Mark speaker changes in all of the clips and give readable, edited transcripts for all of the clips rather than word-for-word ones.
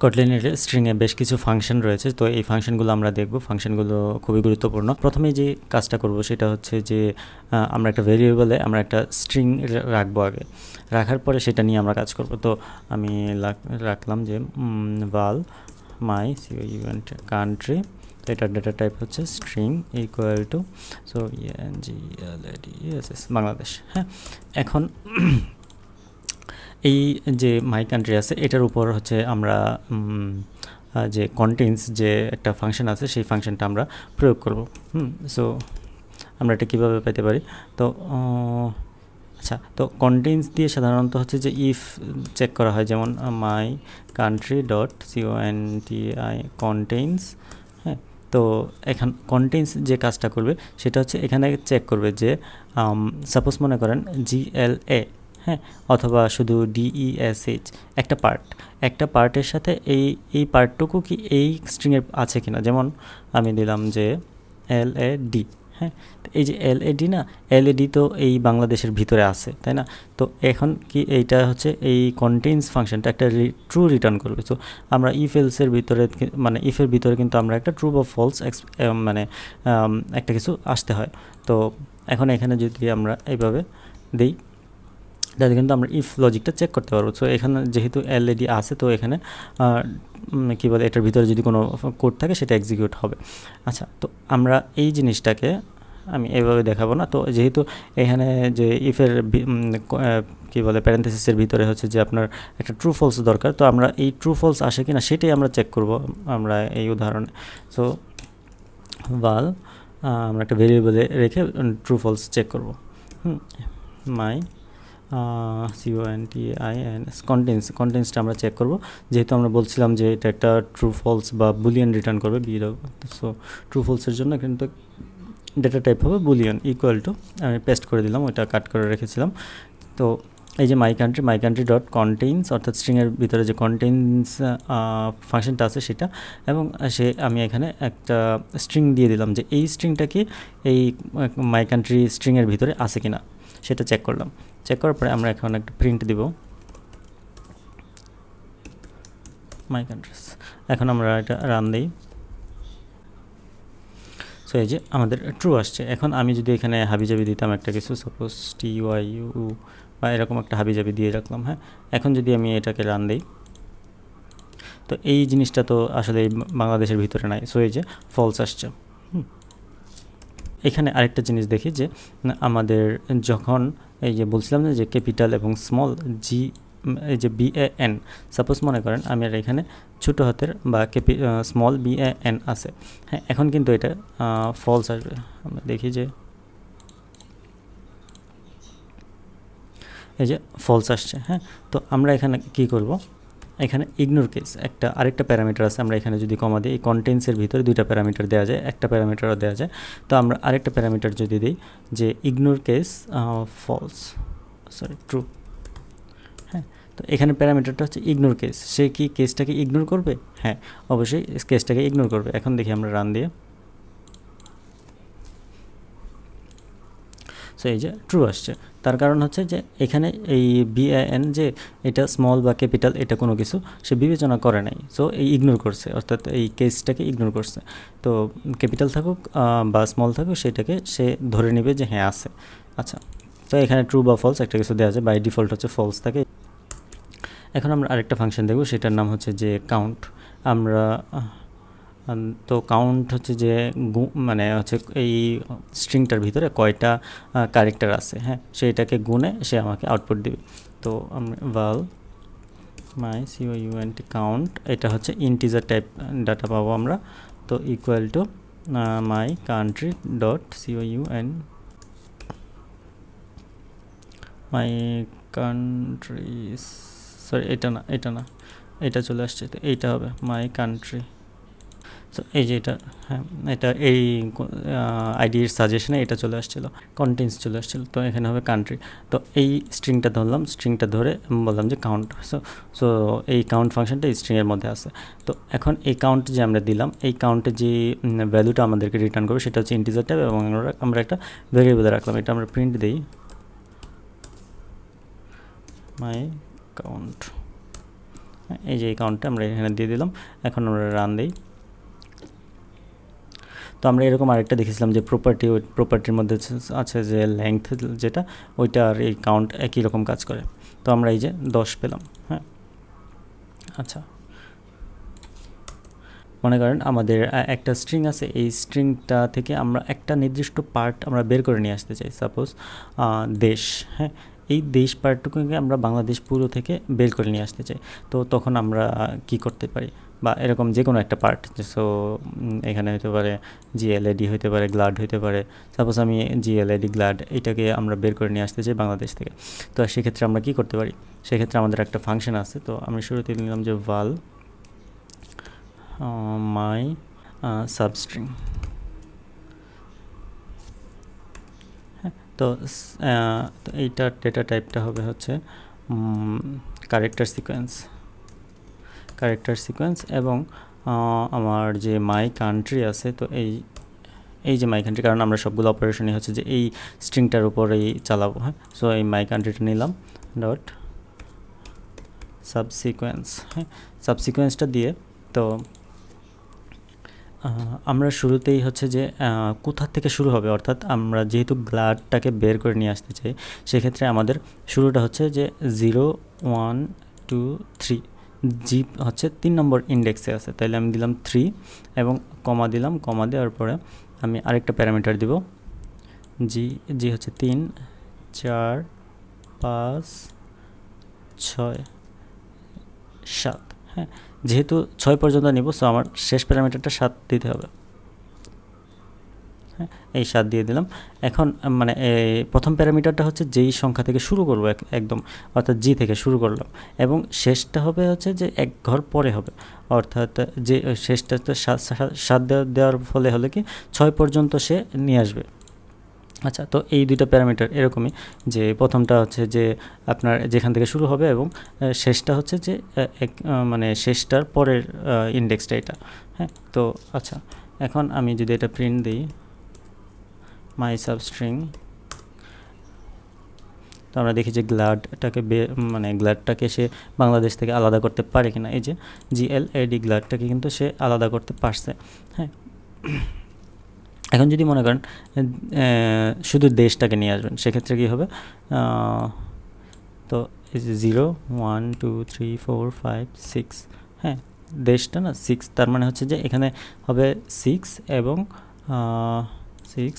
Speaker 1: কটলিনের স্ট্রিংয়ে বেশ কিছু ফাংশন রয়েছে, তো এই ফাংশনগুলো আমরা দেখব। ফাংশনগুলো খুবই গুরুত্বপূর্ণ। প্রথমে যে কাজটা করব সেটা হচ্ছে যে আমরা একটা ভেরিয়েবলে আমরা একটা স্ট্রিং রাখবো আগে, রাখার পরে সেটা নিয়ে আমরা কাজ করব। তো আমি রাখলাম যে val my country, তো এটার ডেটা টাইপ হচ্ছে string equal to so Bangladesh. হ্যাঁ, এখন এই যে মাই কান্ট্রি আছে এটার উপর হচ্ছে আমরা যে কন্টেন্টস যে একটা ফাংশন আছে সেই ফাংশনটা আমরা প্রয়োগ করব। সো আমরা এটা কীভাবে পেতে পারি? তো আচ্ছা, তো কন্টেন্টস দিয়ে সাধারণত হচ্ছে যে ইফ চেক করা হয়, যেমন মাই কান্ট্রি ডট CONTI কন্টেন্টস। হ্যাঁ, তো এখন কন্টেন্টস যে কাজটা করবে সেটা হচ্ছে এখানে চেক করবে যে সাপোজ মনে করেন GLA, হ্যাঁ, অথবা শুধু DESH একটা পার্টের সাথে এই পার্টটুকু কি এই স্ট্রিংয়ের আছে কিনা। যেমন আমি দিলাম যে LAD, হ্যাঁ, তো এই যে LAD না, LAD তো এই বাংলাদেশের ভিতরে আছে, তাই না? তো এখন কি এইটা হচ্ছে এই কন্টেন্টস ফাংশনটা একটা ট্রু রিটার্ন করবে। তো আমরা ইফ এলসের ভিতরে মানে ইফের ভিতরে কিন্তু আমরা একটা ট্রু বা ফলস মানে একটা কিছু আসতে হয়। তো এখন এখানে যদি আমরা এইভাবে দিই তাহলে কিন্তু আমরা ইফ লজিকটা চেক করতে পারবো। সো এখানে যেহেতু LAD আছে, তো এখানে কী বলে এটার ভিতরে যদি কোনো কোড থাকে সেটা এক্সিকিউট হবে। আচ্ছা, তো আমরা এই জিনিসটাকে আমি এইভাবে দেখাবো না। তো যেহেতু এখানে যে ইফের কী বলে প্যারেন্থেসিসের ভিতরে হচ্ছে যে আপনার একটা ট্রু ফলস দরকার, তো আমরা এই ট্রু ফলস আসে কিনা সেটাই আমরা চেক করব আমরা এই উদাহরণে। সো val আমরা একটা ভেরিয়েবলে রেখে ট্রু ফলস চেক করব। মাই কন্টেন্টসটা আমরা চেক করব, যেহেতু আমরা বলছিলাম যে এটা একটা ট্রু ফলস বা বুলিয়ান রিটার্ন করবে। সো ট্রু ফলসের জন্য কিন্তু ডেটা টাইপ হবে বুলিয়ান ইকুয়াল টু, আমি পেস্ট করে দিলাম, ওইটা কাট করে রেখেছিলাম। তো এই যে মাই কান্ট্রি ডট কন্টেন্টস, অর্থাৎ স্ট্রিংয়ের ভিতরে যে কন্টেন্টস ফাংশনটা আছে সেটা, এবং আমি এখানে একটা স্ট্রিং দিয়ে দিলাম যে এই স্ট্রিংটা কি এই মাই কান্ট্রি স্ট্রিংয়ের ভিতরে আছে কিনা সেটা চেক করলাম। চেক করার পরে আমরা এখন একটা প্রিন্ট দিব মাই কান্ট্রিজ। এখন আমরা এটা রান দিই। সো এই যে আমাদের ট্রু আসছে। এখন আমি যদি এখানে হাবিজাবি দিতাম একটা কিছু, সাপোজ TYU বা এরকম একটা হাবিজাবি দিয়ে রাখলাম। হ্যাঁ, এখন যদি আমি এটাকে রান দিই, তো এই জিনিসটা তো আসলে বাংলাদেশের ভিতরে নাই। সো এই যে ফলস আসছে। এখানে আরেকটা জিনিস দেখি যে আমাদের যখন এই যে বলছিলাম না যে ক্যাপিটাল এবং স্মল এই যে BAN, সাপোজ মনে করেন আমি আর এখানে ছোটো হাতের বা স্মল BAN আছে। হ্যাঁ, এখন কিন্তু এটা ফলস আসবে। আমরা দেখি যে এই যে ফলস আসছে। হ্যাঁ, তো আমরা এখানে কি করব, এখানে ইগনোর কেস আরেকটা প্যারামিটার আছে। আমরা এখানে যদি কমা দিই, এই কন্টেন্টসের ভিতরে দুইটা প্যারামিটার দেওয়া যায়, একটা প্যারামিটারও দেওয়া যায়। তো আমরা আরেকটা প্যারামিটার যদি দিই যে ইগনোর কেস ট্রু। হ্যাঁ, তো এখানে প্যারামিটারটা হচ্ছে ইগনোর কেস। সে কি কেসটাকে ইগনোর করবে? হ্যাঁ, অবশ্যই কেসটাকে ইগনোর করবে। এখন দেখি আমরা রান দিয়ে, সো এই যে ট্রু আসছে। তার কারণ হচ্ছে যে এখানে এই BAN যে এটা স্মল বা ক্যাপিটাল এটা কোনো কিছু সে বিবেচনা করে নাই, সো এই ইগনোর করছে, অর্থাৎ এই কেসটাকে ইগনোর করছে। তো ক্যাপিটাল থাকুক বা স্মল থাকুক সেটাকে সে ধরে নেবে যে হ্যাঁ আছে। আচ্ছা, তো এখানে ট্রু বা ফলস একটা কিছু দেওয়া যায়, বাই ডিফল্ট হচ্ছে ফলস থাকে। এখন আমরা আরেকটা ফাংশন দেখব, সেটার নাম হচ্ছে যে কাউন্ট। আমরা তো কাউন্ট হচ্ছে যে মানে হচ্ছে এই স্ট্রিংটার ভিতরে কয়টা ক্যারেক্টার আছে, হ্যাঁ, সেইটাকে গুণে সে আমাকে আউটপুট দিবে। তো আমরা val my count, এটা হচ্ছে ইন্টিজার টাইপ ডাটা পাবো আমরা। তো equal to my country dot my country, sorry এটা না এটা চলে আসছে, তো এইটা হবে মাই কান্ট্রি। সো এই যে এটা, হ্যাঁ, এটা এই আইডির সাজেশনে এটা চলে আসছিলো, কন্টেন্টস চলে আসছিলো। তো এখানে হবে কান্ট্রি। তো এই স্ট্রিংটা ধরলাম, স্ট্রিংটা ধরে বললাম যে কাউন্ট। সো এই কাউন্ট ফাংশনটা এই স্ট্রিংয়ের মধ্যে আছে। তো এখন এই কাউন্ট যে আমরা দিলাম, এই কাউন্টে যে ভ্যালুটা আমাদেরকে রিটার্ন করবে সেটা হচ্ছে ইন্টিজার টাইপ, এবং আমরা একটা ভেরিয়েবলে রাখলাম। এটা আমরা প্রিন্ট দিই মাই কাউন্ট। এই যে এই কাউন্টটা আমরা এখানে দিয়ে দিলাম। এখন আমরা রান দিই। তো আমরা এরকম আরেকটা দেখেছিলাম যে প্রপার্টি, ওই প্রপার্টির মধ্যে আছে যে লেংথ যেটা, ওইটা আর এই কাউন্ট একই রকম কাজ করে। তো আমরা এই যে 10 পেলাম। হ্যাঁ, আচ্ছা, মনে করেন আমাদের একটা স্ট্রিং আছে, এই স্ট্রিংটা থেকে আমরা একটা নির্দিষ্ট পার্ট আমরা বের করে নিয়ে আসতে চাই, সাপোজ দেশ। হ্যাঁ, এই দেশ পার্টটুকুকে আমরা বাংলাদেশ পুরো থেকে বের করে নিয়ে আসতে চাই। তো তখন আমরা কি করতে পারি, বা এরকম যে কোনো একটা পার্ট, সো এখানে হতে পারে জিএলএডি, হতে পারে গ্লাড, হতে পারে, সাপোজ আমি জিএলএডি গ্লাড এটাকে আমরা বের করে নিয়ে আসতে চাই বাংলাদেশ থেকে। তো সেক্ষেত্রে আমরা কি করতে পারি, সেক্ষেত্রে আমাদের একটা ফাংশন আছে। তো আমি শুরুতে নিলাম যে val my substring। হ্যাঁ, তো এইটার ডেটা টাইপটা হবে হচ্ছে ক্যারেক্টার সিকোয়েন্স, এবং আমার যে মাই কান্ট্রি আছে, তো এই যে মাই কান্ট্রি, কারণ আমরা সবগুলো অপারেশনই হচ্ছে যে এই স্ট্রিংটার উপরেই চালাবো। হ্যাঁ, সো এই মাই কান্ট্রিটা নিলাম, ডট সাবসিকোয়েন্স। হ্যাঁ, সাবসিকোয়েন্সটা দিয়ে তো আমরা শুরুতেই হচ্ছে যে কোথা থেকে শুরু হবে, অর্থাৎ আমরা যেহেতু গ্লাডটাকে বের করে নিয়ে আসতে চাই, সেক্ষেত্রে আমাদের শুরুটা হচ্ছে যে 0 1 2 3, জি হচ্ছে 3 নম্বর ইন্ডেক্সে আছে, তাইলে আমি দিলাম 3 এবং কমা দিলাম। কমা দেওয়ার পরে আমি আরেকটা প্যারামিটার দিব, জি হচ্ছে 3 4 5 6 7। হ্যাঁ, যেহেতু 6 পর্যন্ত নিব, সো আমার শেষ প্যারামিটারটা 7 দিতে হবে। হ্যাঁ, এই 7 দিয়ে দিলাম। এখন মানে প্রথম প্যারামিটারটা হচ্ছে যেই সংখ্যা থেকে শুরু করবো একদম, অর্থাৎ জি থেকে শুরু করলাম, এবং শেষটা হবে হচ্ছে যে এক ঘর পরে হবে, অর্থাৎ যে শেষটা তো 7 দেওয়ার ফলে হলে কি 6 পর্যন্ত সে নিয়ে আসবে। আচ্ছা, তো এই দুইটা প্যারামিটার এরকমই, যে প্রথমটা হচ্ছে যে আপনার যেখান থেকে শুরু হবে, এবং শেষটা হচ্ছে যে মানে শেষটার পরের ইন্ডেক্সটা এটা। হ্যাঁ, তো আচ্ছা, এখন আমি যদি এটা প্রিন্ট দিই মাই সাবস্ট্রিং, তো আমরা দেখি যে গ্লাডটাকে মানে গ্লাডটাকে সে বাংলাদেশ থেকে আলাদা করতে পারে কিনা। এই যে জিএলএডি গ্লাডটাকে কিন্তু সে আলাদা করতে পারছে। হ্যাঁ, এখন যদি মনে করেন শুধু দেশটাকে নিয়ে আসবেন, সেক্ষেত্রে কী হবে, তো এই যে 0 1 2 3 4 5 6, হ্যাঁ, দেশটা না 6, তার মানে হচ্ছে যে এখানে হবে 6 এবং 6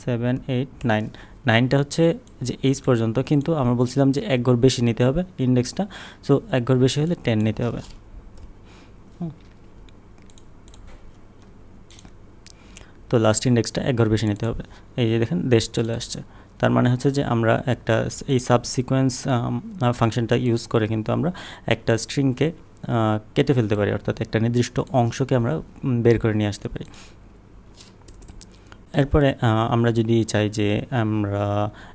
Speaker 1: 7 8 9, 9টা হচ্ছে যে এইচ পর্যন্ত, কিন্তু আমরা বলছিলাম যে এক ঘর বেশি নিতে হবে ইন্ডেক্সটা, সো এক ঘর বেশি হলে 10 নিতে হবে। তো লাস্ট ইন্ডেক্সটা এক ঘর বেশি নিতে হবে। এই যে দেখেন দেশ চলে আসছে, তার মানে হচ্ছে যে আমরা একটা এই সাবসিকোয়েন্স ফাংশনটা ইউজ করে কিন্তু আমরা একটা স্ট্রিংকে কেটে ফেলতে পারি, অর্থাৎ একটা নির্দিষ্ট অংশকে আমরা বের করে নিয়ে আসতে পারি। এরপরে আমরা যদি চাই যে আমরা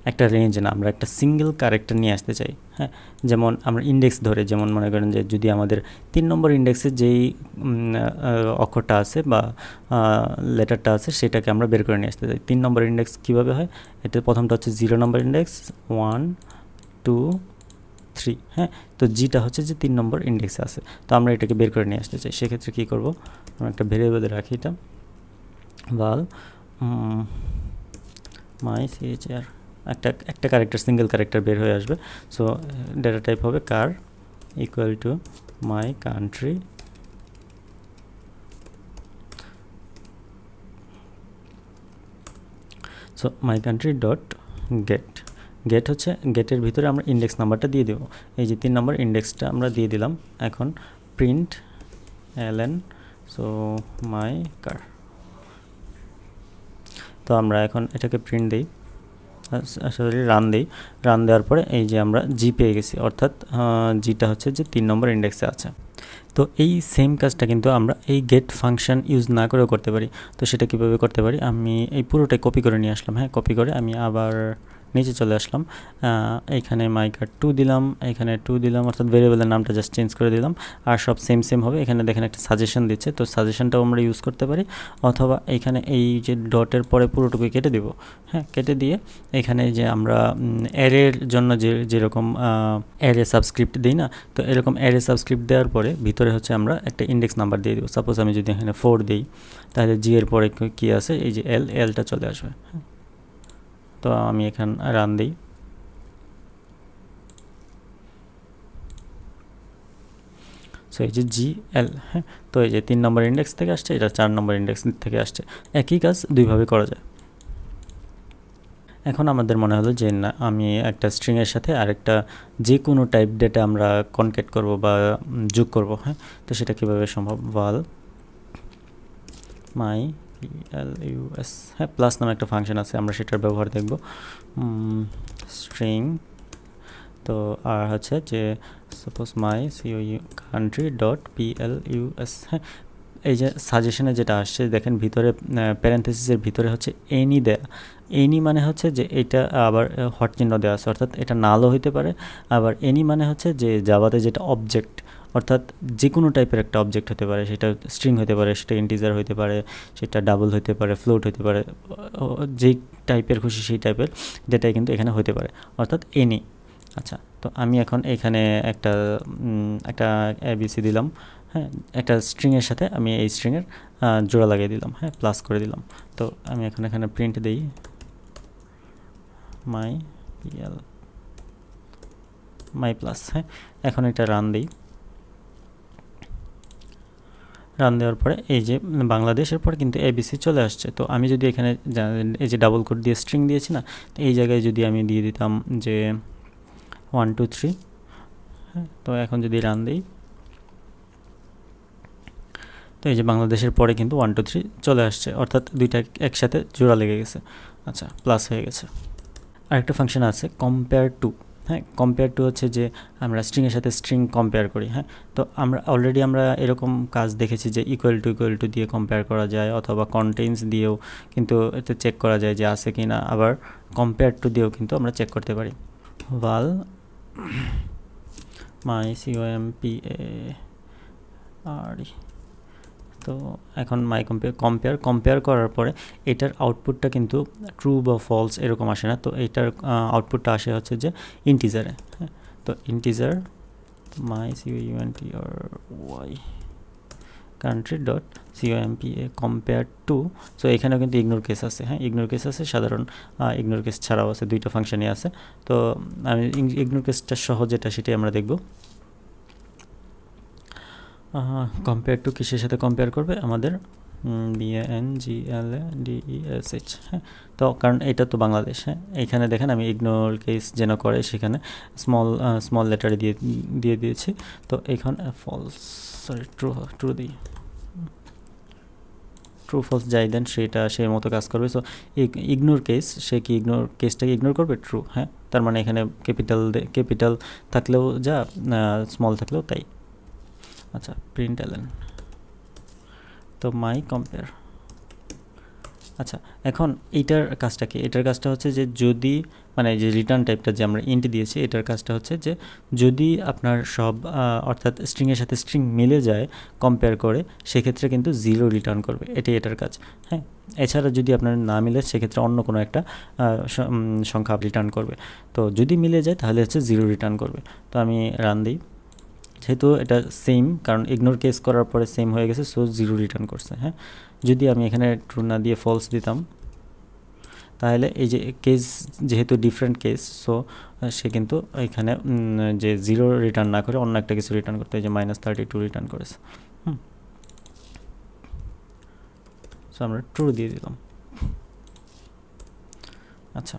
Speaker 1: একটা রেঞ্জ না, আমরা একটা সিঙ্গেল ক্যারেক্টার নিয়ে আসতে চাই। হ্যাঁ, যেমন আমরা ইন্ডেক্স ধরে, যেমন মনে করেন যে যদি আমাদের 3 নম্বর ইন্ডেক্সে যেই অক্ষরটা আছে বা লেটারটা আছে, সেটাকে আমরা বের করে নিয়ে আসতে চাই। 3 নম্বর ইন্ডেক্স কীভাবে হয়, এটা প্রথমটা হচ্ছে 0 নম্বর ইন্ডেক্স, 1 2 3। হ্যাঁ, তো জিটা হচ্ছে যে 3 নম্বর ইন্ডেক্সে আছে, তো আমরা এটাকে বের করে নিয়ে আসতে চাই। সেক্ষেত্রে কী করব, আমরা একটা ভেরিয়েবলে রাখি এটা, val মাই সিএচআর, একটা ক্যারেক্টার, সিঙ্গেল ক্যারেক্টার বের হয়ে আসবে। সো ডেটা টাইপ হবে car equal to my country, so my country dot get হচ্ছে গেটের ভিতরে আমরা ইন্ডেক্স নাম্বারটা দিয়ে দেবো। এই যে 3 নম্বর ইন্ডেক্সটা আমরা দিয়ে দিলাম। এখন প্রিন্ট ln, সো মাই কার। তো আমরা এখন এটাকে প্রিন্ট দিই, সরি রান দেওয়ার পরে এই যে আমরা জি পেয়ে গেছি, অর্থাৎ জিটা হচ্ছে যে 3 নম্বর ইন্ডেক্সে আছে। তো এই সেম কাজটা কিন্তু আমরা এই গেট ফাংশন ইউজ না করেও করতে পারি। তো সেটা কীভাবে করতে পারি, আমি এই পুরোটাই কপি করে নিয়ে আসলাম। হ্যাঁ, কপি করে আমি আবার নিচে চলে আসলাম, এইখানে মাইকার 2 দিলাম, এখানে 2 দিলাম, অর্থাৎ ভেরিয়েবলের নামটা জাস্ট চেঞ্জ করে দিলাম, আর সব সেম হবে। এখানে দেখেন একটা সাজেশন দিচ্ছে, তো সাজেশনটাও আমরা ইউজ করতে পারি, অথবা এইখানে এই যে ডটের পরে পুরোটুকুই কেটে দিব, হ্যাঁ, কেটে দিয়ে এখানে যে আমরা অ্যারের জন্য যেরকম অ্যারে সাবস্ক্রিপ্ট দিই না, তো এরকম অ্যারে সাবস্ক্রিপ্ট দেওয়ার পরে ভিতরে হচ্ছে আমরা একটা ইন্ডেক্স নাম্বার দিয়ে দেবো। সাপোজ আমি যদি এখানে 4 দিই, তাহলে জি এর পরে কী আছে, এই যে এলটা চলে আসবে। তো আমি এখানে রান দিই, সো এই যে জি এল, হ্যাঁ, তো এই যে 3 নম্বর ইন্ডেক্স থেকে আসছে, এটা 4 নম্বর ইন্ডেক্স থেকে আসছে। একই কাজ দুইভাবে করা যায়। এখন আমাদের মনে হলো যে না, আমি একটা স্ট্রিংয়ের সাথে আরেকটা যে কোনো টাইপ ডেটা আমরা কনকেট করব বা যোগ করব, হ্যাঁ, তো সেটা কীভাবে সম্ভব, ভাল মাই PLUS, হ্যাঁ, প্লাস নামে একটা ফাংশন আছে, আমরা সেটার ব্যবহার দেখব। স্ট্রিং, তো আর হচ্ছে যে সাপোজ মাই country ডট PLUS, হ্যাঁ, এই যে সাজেশনে যেটা আসছে দেখেন ভিতরে প্যারেন্থেসিসের ভিতরে হচ্ছে এনি দেয়া, এনি মানে হচ্ছে যে এটা আবার হট চিহ্ন দেওয়া আছে, অর্থাৎ এটা নালও হইতে পারে, আবার এনি মানে হচ্ছে যে জাভাতে যেটা অবজেক্ট, অর্থাৎ যে কোনো টাইপের একটা অবজেক্ট হতে পারে, সেটা স্ট্রিং হতে পারে, সেটা ইন্টিজার হতে পারে, সেটা ডাবল হতে পারে, ফ্লোট হতে পারে, যেই টাইপের খুশি সেই টাইপের ডেটাই কিন্তু এখানে হতে পারে, অর্থাৎ এনি। আচ্ছা, তো আমি এখন এখানে একটা এবিসি দিলাম, হ্যাঁ, একটা স্ট্রিংয়ের সাথে আমি এই স্ট্রিংয়ের জোড়া লাগিয়ে দিলাম, হ্যাঁ, প্লাস করে দিলাম। তো আমি এখন এখানে প্রিন্ট দিই মাই প্লাস, হ্যাঁ, এখন এটা রান দিই। রান দেওয়ার পরে এই যে বাংলাদেশের পর কিন্তু এবিসি চলে আসছে। তো আমি যদি এখানে এই যে ডাবল কোড দিয়ে স্ট্রিং দিয়েছি না, তো এই জায়গায় যদি আমি দিয়ে দিতাম যে 1 2 3, হ্যাঁ, তো এখন যদি রান দিই, তো এই যে বাংলাদেশের পরে কিন্তু 1 2 3 চলে আসছে, অর্থাৎ দুইটা একসাথে জোড়া লেগে গেছে। আচ্ছা, প্লাস হয়ে গেছে। আরেকটা ফাংশন আছে কম্পেয়ার টু, হ্যাঁ, কম্পেয়ার টু হচ্ছে যে আমরা স্ট্রিংয়ের সাথে স্ট্রিং কম্পেয়ার করি, হ্যাঁ, তো আমরা অলরেডি এরকম কাজ দেখেছি যে ইকুয়াল টু দিয়ে কম্পেয়ার করা যায়, অথবা কন্টেইনস দিয়েও কিন্তু এতে চেক করা যায় যে আছে কি না, আবার কম্পেয়ার টু দিয়েও কিন্তু আমরা চেক করতে পারি। ভাল মাই COMPARE, তো এখন মাই কম্পেয়ার করার পরে এটার আউটপুটটা কিন্তু ট্রু বা ফলস এরকম আসে না, তো এটার আউটপুটটা আসে হচ্ছে যে ইন্টিজারে, হ্যাঁ, তো integer my COUNTRY country dot COMPA compare to, so এখানেও কিন্তু ইগনোর কেস আছে, হ্যাঁ, ইগনোর কেস আছে, সাধারণ ইগনোর কেস ছাড়াও আছে, দুইটা ফাংশনই আছে। তো আমি ইগনোর কেসটা সহ যেটা সেটাই আমরা দেখব। কম্পেয়ার টু কিসের সাথে কম্পেয়ার করবে, আমাদের BANGLADESH, হ্যাঁ, তো কারণ এটা তো বাংলাদেশ, হ্যাঁ, এইখানে দেখেন আমি ইগনোর কেস যেন করে সেখানে স্মল লেটারে দিয়ে দিয়েছি। তো এখানে ফলস, সরি, ট্রু দিই, ট্রু ফলস যাই দেন সেটা সেই মতো কাজ করবে। সো ইগনোর কেস, সে কি ইগনোর কেসটাকে ইগনোর করবে, ট্রু, হ্যাঁ, তার মানে এখানে ক্যাপিটাল থাকলেও যা, স্মল থাকলেও তাই। আচ্ছা, প্রিন্ট এলেন, তো মাই কম্পেয়ার। আচ্ছা, এখন এইটার কাজটা কি, এটার কাজটা হচ্ছে যে যদি মানে যে রিটার্ন টাইপটা যে আমরা ইন্ট দিয়েছি, এটার কাজটা হচ্ছে যে যদি আপনার সব অর্থাৎ স্ট্রিংয়ের সাথে স্ট্রিং মিলে যায় কম্পেয়ার করে, সেক্ষেত্রে কিন্তু 0 রিটার্ন করবে, এটাই এটার কাজ, হ্যাঁ। এছাড়া যদি আপনার না মিলে সেক্ষেত্রে অন্য কোনো একটা সংখ্যা রিটার্ন করবে। তো যদি মিলে যায় তাহলে হচ্ছে 0 রিটার্ন করবে। তো আমি রান দিই, যেহেতু এটা সেম, কারণ ইগনোর কেস করার পরে সেম হয়ে গেছে, সো 0 রিটার্ন করছে, হ্যাঁ। যদি আমি এখানে ট্রু না দিয়ে ফলস দিতাম, তাহলে এই যে কেস যেহেতু ডিফারেন্ট কেস, সো সে কিন্তু এখানে যে 0 রিটার্ন না করে অন্য একটা কিছু রিটার্ন করতে, এই যে -32 রিটার্ন করেছে, সো আমরা ট্রু দিয়ে দিলাম। আচ্ছা,